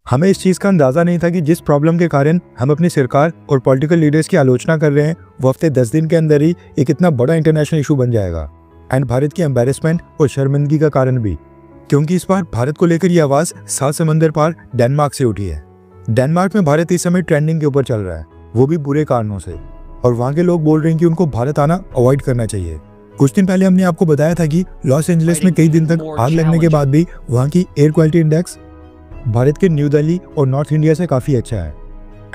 हमें इस चीज़ का अंदाज़ा नहीं था कि जिस प्रॉब्लम के कारण हम अपनी सरकार और पॉलिटिकल लीडर्स की आलोचना कर रहे हैं वो हफ्ते 10 दिन के अंदर ही एक इतना बड़ा इंटरनेशनल इशू बन जाएगा एंड भारत की एम्बेरसमेंट और शर्मिंदगी का कारण भी, क्योंकि इस बार भारत को लेकर ये आवाज़ 7 समंदर पार डेनमार्क से उठी है। डेनमार्क में भारत इस समय ट्रेंडिंग के ऊपर चल रहा है, वो भी बुरे कारणों से, और वहाँ के लोग बोल रहे हैं कि उनको भारत आना अवॉइड करना चाहिए। कुछ दिन पहले हमने आपको बताया था कि लॉस एंजलिस में कई दिन तक आग लगने के बाद भी वहाँ की एयर क्वालिटी इंडेक्स भारत के न्यू दिल्ली और नॉर्थ इंडिया से काफ़ी अच्छा है।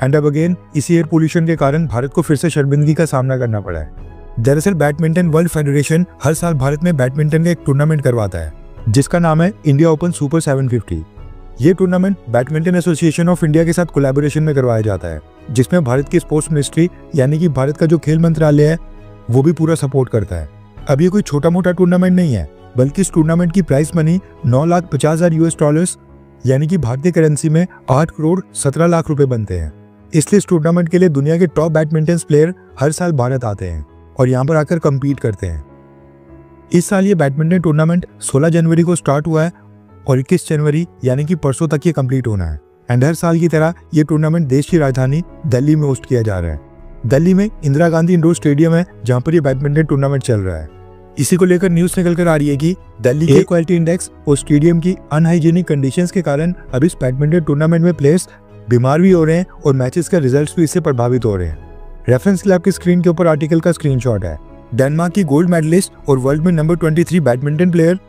एंड अब अगेन इसी एयर पोल्यूशन के कारण भारत को फिर से शर्मिंदगी का सामना करना पड़ा है। दरअसल बैडमिंटन वर्ल्ड फेडरेशन हर साल भारत में बैडमिंटन का एक टूर्नामेंट करवाता है जिसका नाम है इंडिया ओपन सुपर 750। ये tournament badminton association of India के साथ कोलैबोरेशन में करवाया जाता है, जिसमें भारत की स्पोर्ट्स मिनिस्ट्री यानी कि भारत का जो खेल मंत्रालय है वो भी पूरा सपोर्ट करता है। अब ये कोई छोटा मोटा टूर्नामेंट नहीं है, बल्कि इस टूर्नामेंट की प्राइस मनी $9,50,000 यानी कि भारतीय करेंसी में 8 करोड़ 17 लाख रुपए बनते हैं। इसलिए इस टूर्नामेंट के लिए दुनिया के टॉप बैडमिंटन प्लेयर हर साल भारत आते हैं और यहाँ पर आकर कम्पीट करते हैं। इस साल ये बैडमिंटन टूर्नामेंट 16 जनवरी को स्टार्ट हुआ है और 21 जनवरी यानी कि परसों तक ये कंप्लीट होना है। एंड हर साल की तरह ये टूर्नामेंट देश की राजधानी दिल्ली में होस्ट किया जा रहा है। दिल्ली में इंदिरा गांधी इंडोर स्टेडियम है जहाँ पर ये बैडमिंटन टूर्नामेंट चल रहा है। इसी को लेकर न्यूज़ निकल कर आ रही है कि दिल्ली के क्वालिटी इंडेक्स और स्टेडियम की अनहाइजीनिक कंडीशंस के कारण अब इस बैडमिंटन टूर्नामेंट में प्लेयर्स बीमार भी हो रहे हैं और मैचेस का रिजल्ट्स भी इससे प्रभावित हो रहे हैं। रेफरेंस के लिए आपकी स्क्रीन के ऊपर आर्टिकल का स्क्रीनशॉट है। डेनमार्क की गोल्ड मेडलिस्ट और वर्ल्ड में नंबर 23 बैडमिंटन प्लेयर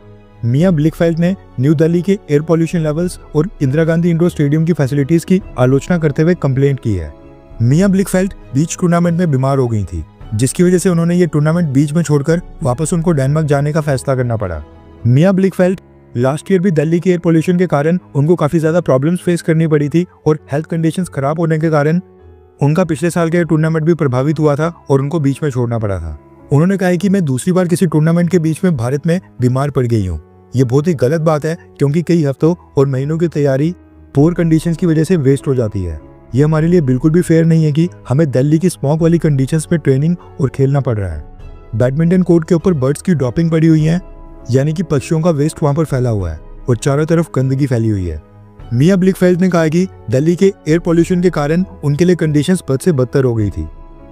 मिया ब्लिकफेल्ट ने न्यू दिल्ली के एयर पॉल्यूशन लेवल्स और इंदिरा गांधी इंडोर स्टेडियम की फैसिलिटीज की आलोचना करते हुए कंप्लेंट की है। मिया ब्लिकफेल्ट बीच टूर्नामेंट में बीमार हो गई थी, जिसकी वजह से उन्होंने ये टूर्नामेंट बीच में छोड़कर वापस उनको डेनमार्क जाने का फैसला करना पड़ा। मिया ब्लिकफेल्ट लास्ट ईयर भी दिल्ली के एयर पोल्यूशन के कारण उनको काफी ज्यादा प्रॉब्लम्स फेस करनी पड़ी थी और हेल्थ कंडीशंस खराब होने के कारण उनका पिछले साल का टूर्नामेंट भी प्रभावित हुआ था और उनको बीच में छोड़ना पड़ा था। उन्होंने कहा कि मैं दूसरी बार किसी टूर्नामेंट के बीच में भारत में बीमार पड़ गई हूँ। ये बहुत ही गलत बात है, क्योंकि कई हफ्तों और महीनों की तैयारी पुअर कंडीशंस की वजह से वेस्ट हो जाती है। ये हमारे लिए बिल्कुल भी फेयर नहीं है कि हमें दिल्ली की स्मॉग वाली कंडीशंस में ट्रेनिंग और खेलना पड़ रहा है। बैडमिंटन कोर्ट के ऊपर बर्ड्स की ड्रॉपिंग पड़ी हुई है, यानी कि पक्षियों का वेस्ट वहां पर फैला हुआ है और चारों तरफ गंदगी फैली हुई है। मिया ब्लिकफेल्ट ने कहा कि दिल्ली के एयर पोल्यूशन के कारण उनके लिए कंडीशंस बद से बदतर हो गई थी,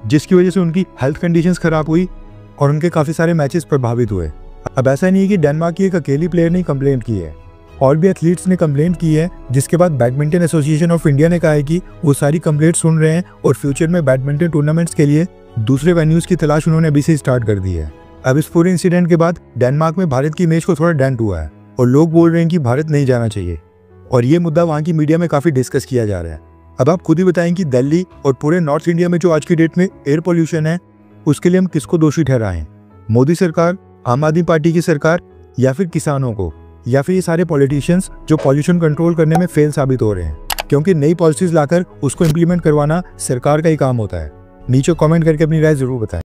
जिसकी वजह से उनकी हेल्थ कंडीशंस खराब हुई और उनके काफी सारे मैचेस प्रभावित हुए। अब ऐसा नहीं है कि डेनमार्क की एक अकेली प्लेयर ने कंप्लेंट की है, और भी एथलीट्स ने कंप्लेंट की है, जिसके बाद बैडमिंटन एसोसिएशन ऑफ इंडिया ने कहा है कि वो सारी कंप्लेंट सुन रहे हैं और फ्यूचर में बैडमिंटन टूर्नामेंट्स के लिए दूसरे वेन्यूज की तलाश उन्होंने अभी से स्टार्ट कर दी है। अब इस पूरे इंसिडेंट के बाद डेनमार्क में भारत की इमेज को थोड़ा डेंट हुआ है और लोग बोल रहे हैं कि भारत नहीं जाना चाहिए, और ये मुद्दा वहाँ की मीडिया में काफी डिस्कस किया जा रहा है। अब आप खुद ही बताएं कि दिल्ली और पूरे नॉर्थ इंडिया में जो आज की डेट में एयर पोल्यूशन है उसके लिए हम किसको दोषी ठहराएं? मोदी सरकार, आम आदमी पार्टी की सरकार, या फिर किसानों को, या फिर ये सारे पॉलिटिशियंस जो पॉल्यूशन कंट्रोल करने में फेल साबित हो रहे हैं? क्योंकि नई पॉलिसीज लाकर उसको इम्प्लीमेंट करवाना सरकार का ही काम होता है। नीचे कमेंट करके अपनी राय जरूर बताएं।